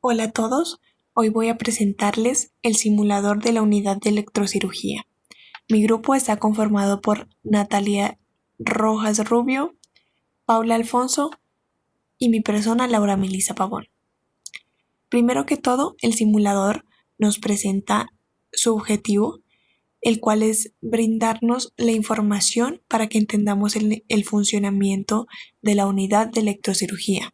Hola a todos, hoy voy a presentarles el simulador de la unidad de electrocirugía. Mi grupo está conformado por Natalia Rojas Rubio, Paula Alfonso y mi persona Laura Melissa Pavón. Primero que todo, el simulador nos presenta su objetivo, el cual es brindarnos la información para que entendamos el funcionamiento de la unidad de electrocirugía.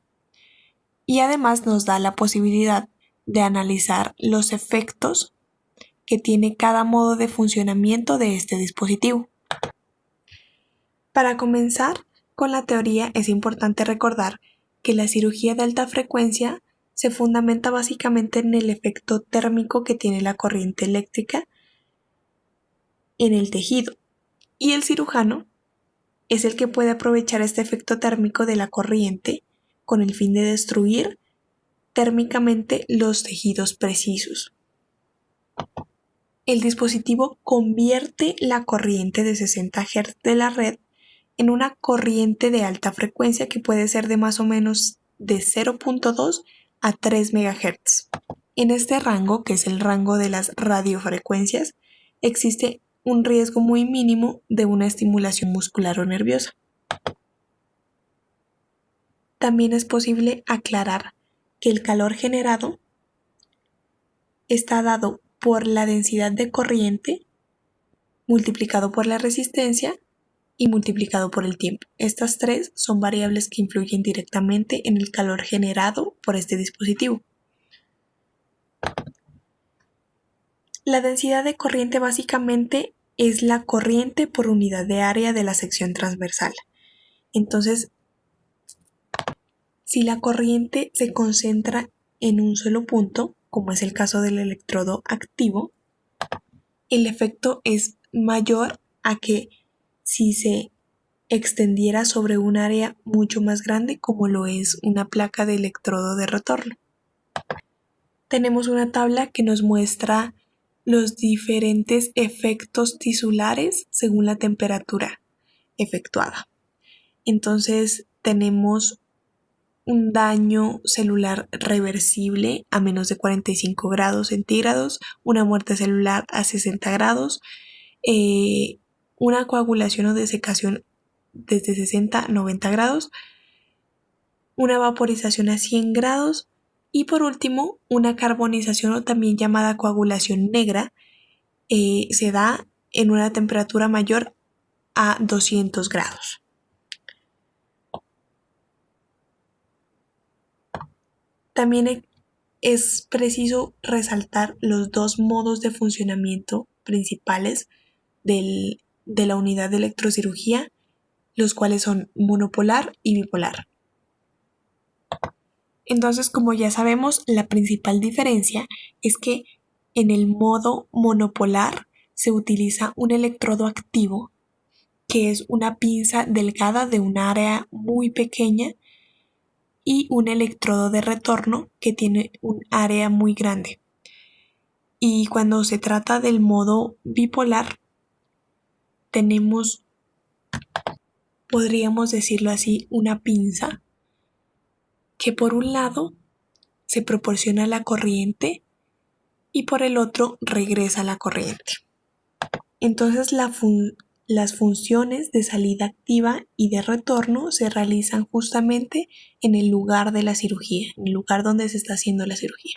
Y además nos da la posibilidad de analizar los efectos que tiene cada modo de funcionamiento de este dispositivo. Para comenzar con la teoría, es importante recordar que la cirugía de alta frecuencia se fundamenta básicamente en el efecto térmico que tiene la corriente eléctrica en el tejido, y el cirujano es el que puede aprovechar este efecto térmico de la corriente con el fin de destruir térmicamente los tejidos precisos. El dispositivo convierte la corriente de 60 Hz de la red en una corriente de alta frecuencia que puede ser de más o menos de 0.2 a 3 MHz. En este rango, que es el rango de las radiofrecuencias, existe un riesgo muy mínimo de una estimulación muscular o nerviosa. También es posible aclarar que el calor generado está dado por la densidad de corriente multiplicado por la resistencia y multiplicado por el tiempo. Estas tres son variables que influyen directamente en el calor generado por este dispositivo. La densidad de corriente básicamente es la corriente por unidad de área de la sección transversal. Entonces, si la corriente se concentra en un solo punto, como es el caso del electrodo activo, el efecto es mayor a que si se extendiera sobre un área mucho más grande como lo es una placa de electrodo de retorno. Tenemos una tabla que nos muestra los diferentes efectos tisulares según la temperatura efectuada. Entonces tenemos un daño celular reversible a menos de 45 grados centígrados, una muerte celular a 60 grados, una coagulación o desecación desde 60 a 90 grados, una vaporización a 100 grados y por último una carbonización o también llamada coagulación negra se da en una temperatura mayor a 200 grados. También es preciso resaltar los dos modos de funcionamiento principales de la unidad de electrocirugía, los cuales son monopolar y bipolar. Entonces, como ya sabemos, la principal diferencia es que en el modo monopolar se utiliza un electrodo activo, que es una pinza delgada de un área muy pequeña, y un electrodo de retorno que tiene un área muy grande. Y cuando se trata del modo bipolar, tenemos, podríamos decirlo así, una pinza que por un lado se proporciona la corriente y por el otro regresa la corriente. Entonces las funciones de salida activa y de retorno se realizan justamente en el lugar de la cirugía, en el lugar donde se está haciendo la cirugía.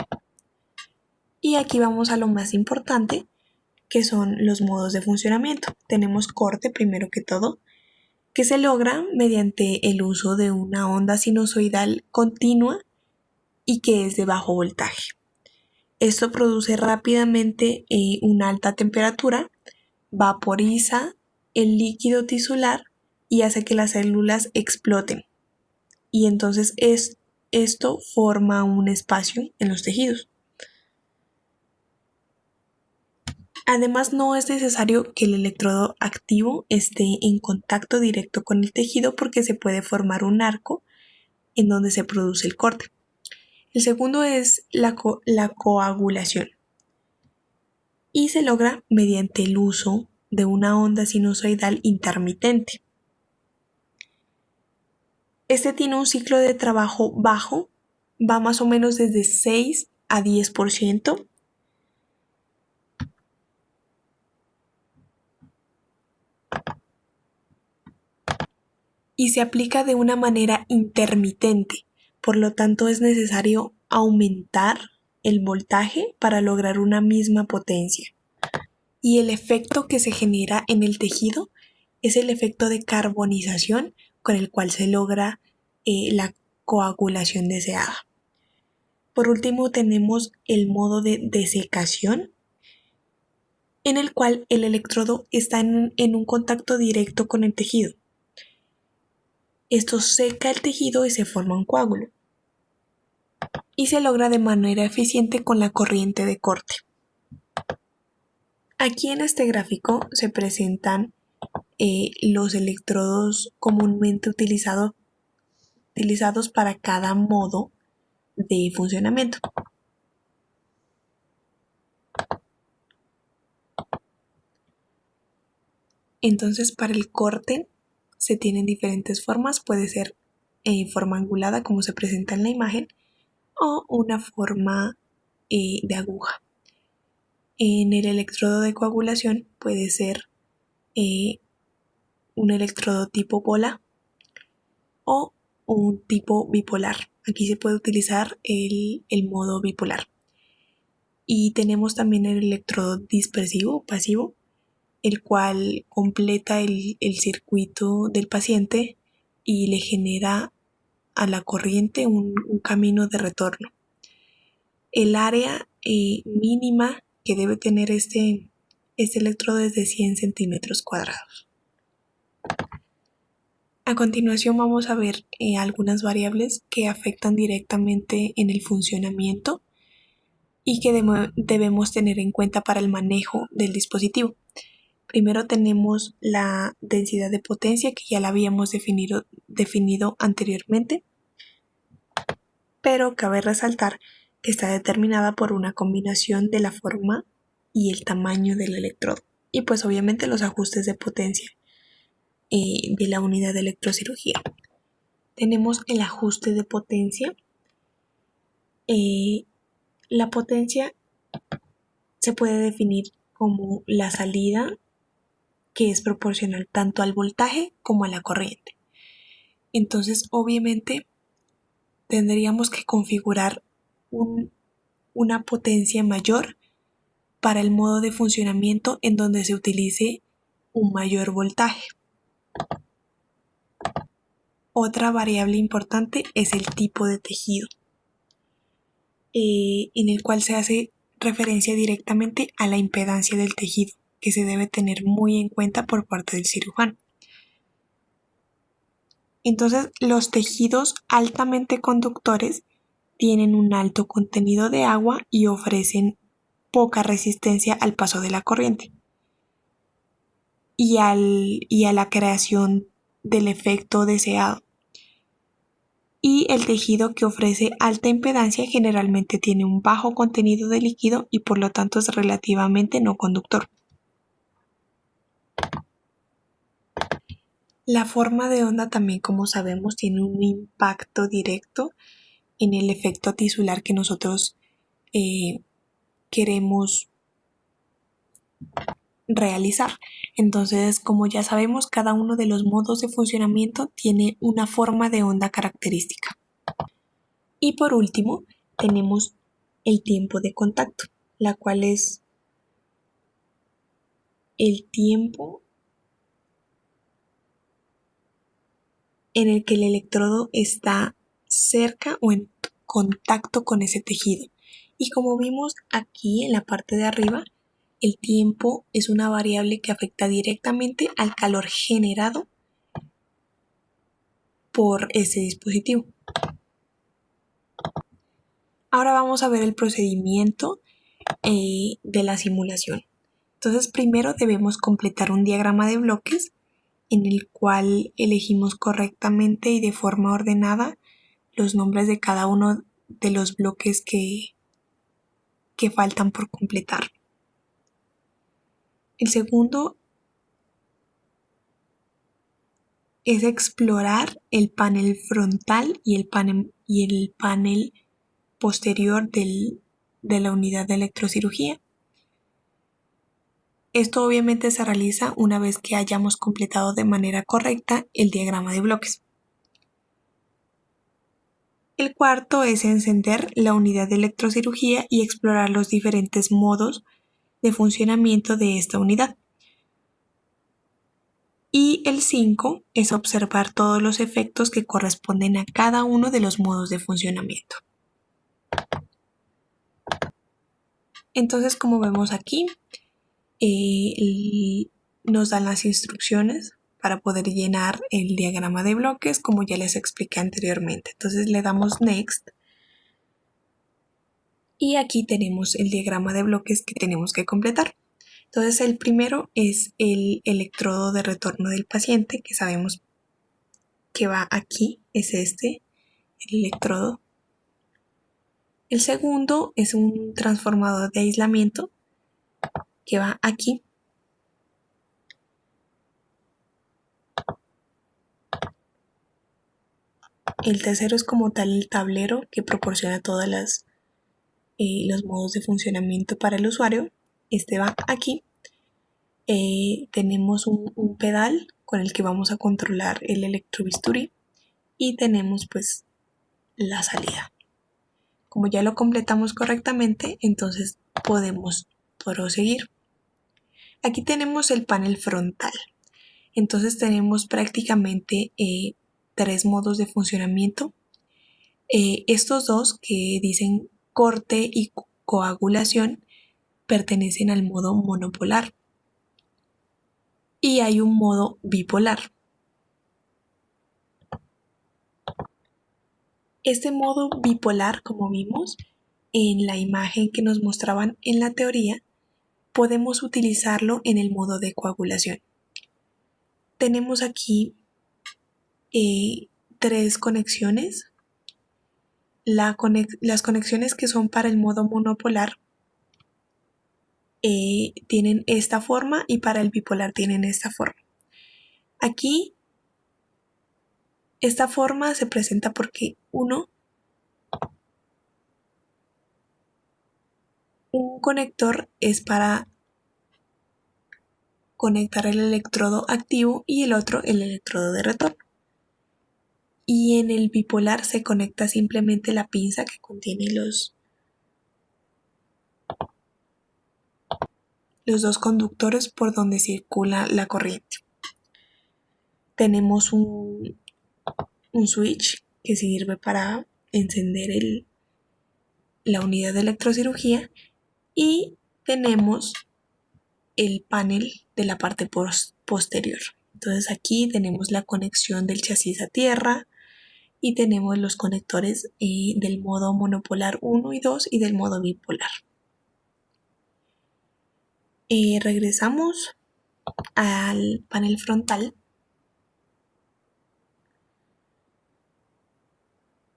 Y aquí vamos a lo más importante, que son los modos de funcionamiento. Tenemos corte primero que todo, que se logra mediante el uso de una onda sinusoidal continua y que es de bajo voltaje. Esto produce rápidamente una alta temperatura, vaporiza el líquido tisular y hace que las células exploten. Y entonces esto forma un espacio en los tejidos. Además, no es necesario que el electrodo activo esté en contacto directo con el tejido porque se puede formar un arco en donde se produce el corte. El segundo es la coagulación y se logra mediante el uso de una onda sinusoidal intermitente. Este tiene un ciclo de trabajo bajo va más o menos desde 6 a 10%. Y se aplica de una manera intermitente, por lo tanto es necesario aumentar el voltaje para lograr una misma potencia. Y el efecto que se genera en el tejido es el efecto de carbonización con el cual se logra la coagulación deseada. Por último tenemos el modo de desecación, en el cual el electrodo está en un contacto directo con el tejido. Esto seca el tejido y se forma un coágulo. Y se logra de manera eficiente con la corriente de corte. Aquí en este gráfico se presentan los electrodos comúnmente utilizados para cada modo de funcionamiento. Entonces, para el corte se tienen diferentes formas, puede ser forma angulada como se presenta en la imagen o una forma de aguja. En el electrodo de coagulación puede ser un electrodo tipo bola o un tipo bipolar. Aquí se puede utilizar el modo bipolar. Y tenemos también el electrodo dispersivo pasivo, el cual completa el circuito del paciente y le genera a la corriente un camino de retorno. El área mínima que debe tener este electrodo es de 100 centímetros cuadrados. A continuación vamos a ver algunas variables que afectan directamente en el funcionamiento y que debemos tener en cuenta para el manejo del dispositivo. Primero tenemos la densidad de potencia, que ya la habíamos definido anteriormente, pero cabe resaltar que está determinada por una combinación de la forma y el tamaño del electrodo y pues obviamente los ajustes de potencia de la unidad de electrocirugía. Tenemos el ajuste de potencia. La potencia se puede definir como la salida que es proporcional tanto al voltaje como a la corriente. Entonces, obviamente, tendríamos que configurar una potencia mayor para el modo de funcionamiento en donde se utilice un mayor voltaje. Otra variable importante es el tipo de tejido, en el cual se hace referencia directamente a la impedancia del tejido, que se debe tener muy en cuenta por parte del cirujano. Entonces, los tejidos altamente conductores tienen un alto contenido de agua y ofrecen poca resistencia al paso de la corriente y a la creación del efecto deseado. Y el tejido que ofrece alta impedancia generalmente tiene un bajo contenido de líquido y por lo tanto es relativamente no conductor. La forma de onda también, como sabemos, tiene un impacto directo en el efecto tisular que nosotros queremos realizar. Entonces, como ya sabemos, cada uno de los modos de funcionamiento tiene una forma de onda característica. Y por último, tenemos el tiempo de contacto, la cual es el tiempo en el que el electrodo está cerca o en contacto con ese tejido. Y como vimos aquí en la parte de arriba, el tiempo es una variable que afecta directamente al calor generado por ese dispositivo. Ahora vamos a ver el procedimiento de la simulación. Entonces, primero debemos completar un diagrama de bloques en el cual elegimos correctamente y de forma ordenada los nombres de cada uno de los bloques que faltan por completar. El segundo es explorar el panel frontal y el panel posterior de la unidad de electrocirugía. Esto obviamente se realiza una vez que hayamos completado de manera correcta el diagrama de bloques. El cuarto es encender la unidad de electrocirugía y explorar los diferentes modos de funcionamiento de esta unidad. Y el 5 es observar todos los efectos que corresponden a cada uno de los modos de funcionamiento. Entonces, como vemos aquí, nos dan las instrucciones para poder llenar el diagrama de bloques, como ya les expliqué anteriormente. Entonces le damos Next. Y aquí tenemos el diagrama de bloques que tenemos que completar. Entonces el primero es el electrodo de retorno del paciente, que sabemos que va aquí, es este, el electrodo. El segundo es un transformador de aislamiento que va aquí. El tercero es como tal el tablero que proporciona todos los modos de funcionamiento para el usuario. Este va aquí. Tenemos un pedal con el que vamos a controlar el electrobisturí y tenemos pues la salida. Como ya lo completamos correctamente, entonces podemos proseguir. Aquí tenemos el panel frontal. Entonces tenemos prácticamente 3 modos de funcionamiento. Estos dos que dicen corte y coagulación pertenecen al modo monopolar. Y hay un modo bipolar. Este modo bipolar, como vimos en la imagen que nos mostraban en la teoría, podemos utilizarlo en el modo de coagulación. Tenemos aquí 3 conexiones. Las conexiones que son para el modo monopolar tienen esta forma y para el bipolar tienen esta forma. Aquí esta forma se presenta porque un conector es para conectar el electrodo activo y el otro el electrodo de retorno. Y en el bipolar se conecta simplemente la pinza que contiene los 2 conductores por donde circula la corriente. Tenemos un switch que sirve para encender la unidad de electrocirugía y tenemos el panel de la parte posterior. Entonces aquí tenemos la conexión del chasis a tierra y tenemos los conectores del modo monopolar 1 y 2 y del modo bipolar. Regresamos al panel frontal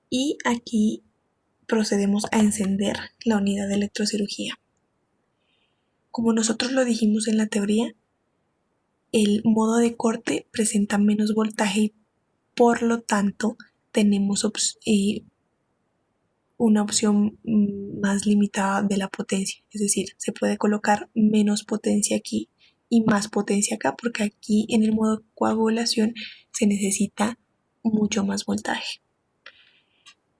y aquí procedemos a encender la unidad de electrocirugía. Como nosotros lo dijimos en la teoría, el modo de corte presenta menos voltaje y por lo tanto tenemos una opción más limitada de la potencia, es decir, se puede colocar menos potencia aquí y más potencia acá porque aquí en el modo coagulación se necesita mucho más voltaje.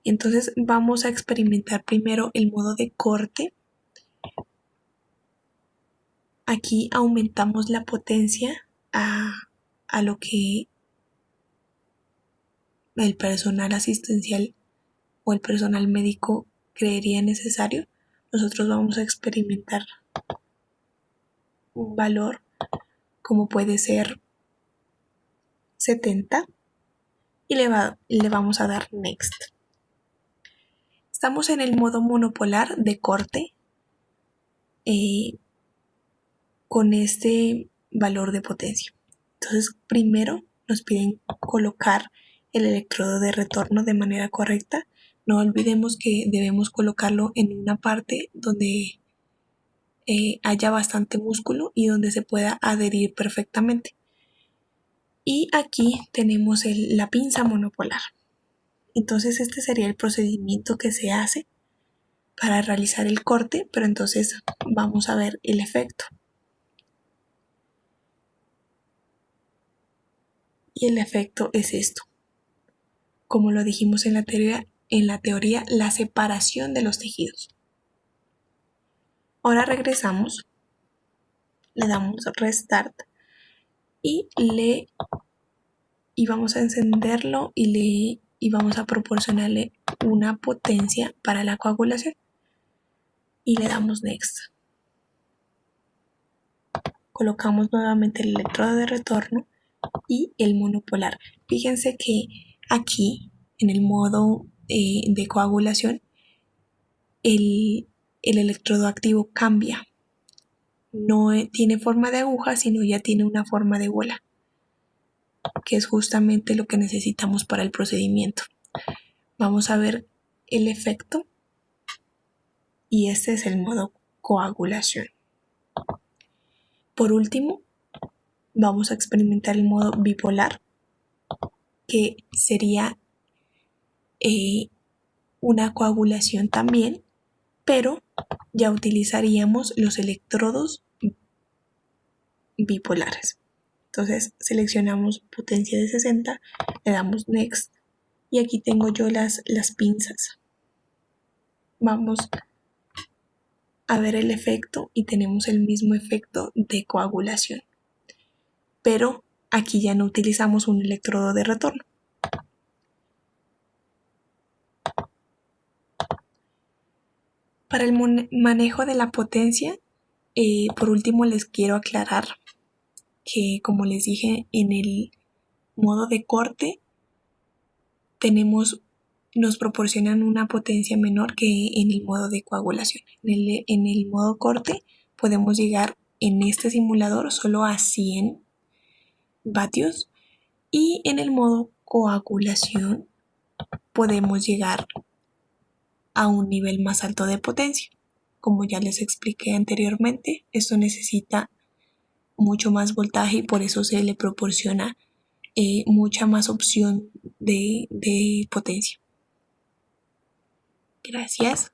Entonces vamos a experimentar primero el modo de corte. Aquí aumentamos la potencia a lo que el personal asistencial o el personal médico creería necesario. Nosotros vamos a experimentar un valor como puede ser 70 y le vamos a dar Next. Estamos en el modo monopolar de corte con este valor de potencia. Entonces primero nos piden colocar el electrodo de retorno de manera correcta. No olvidemos que debemos colocarlo en una parte donde haya bastante músculo y donde se pueda adherir perfectamente. Y aquí tenemos la pinza monopolar. Entonces este sería el procedimiento que se hace para realizar el corte, pero entonces vamos a ver el efecto. Y el efecto es esto. Como lo dijimos en la teoría, la separación de los tejidos. Ahora regresamos, le damos restart y vamos a encenderlo y vamos a proporcionarle una potencia para la coagulación. Y le damos next. Colocamos nuevamente el electrodo de retorno y el monopolar. Fíjense que aquí en el modo de coagulación el electrodo activo cambia. No tiene forma de aguja, sino ya tiene una forma de bola, que es justamente lo que necesitamos para el procedimiento. Vamos a ver el efecto y este es el modo coagulación. Por último, vamos a experimentar el modo bipolar, que sería una coagulación también, pero ya utilizaríamos los electrodos bipolares. Entonces seleccionamos potencia de 60, le damos next y aquí tengo yo las pinzas. Vamos a ver el efecto y tenemos el mismo efecto de coagulación, pero aquí ya no utilizamos un electrodo de retorno. Para el manejo de la potencia, por último les quiero aclarar que, como les dije, en el modo de corte nos proporcionan una potencia menor que en el modo de coagulación. En el modo corte podemos llegar en este simulador solo a 100 vatios y en el modo coagulación podemos llegar a un nivel más alto de potencia. Como ya les expliqué anteriormente, esto necesita mucho más voltaje y por eso se le proporciona mucha más opción de potencia. Gracias.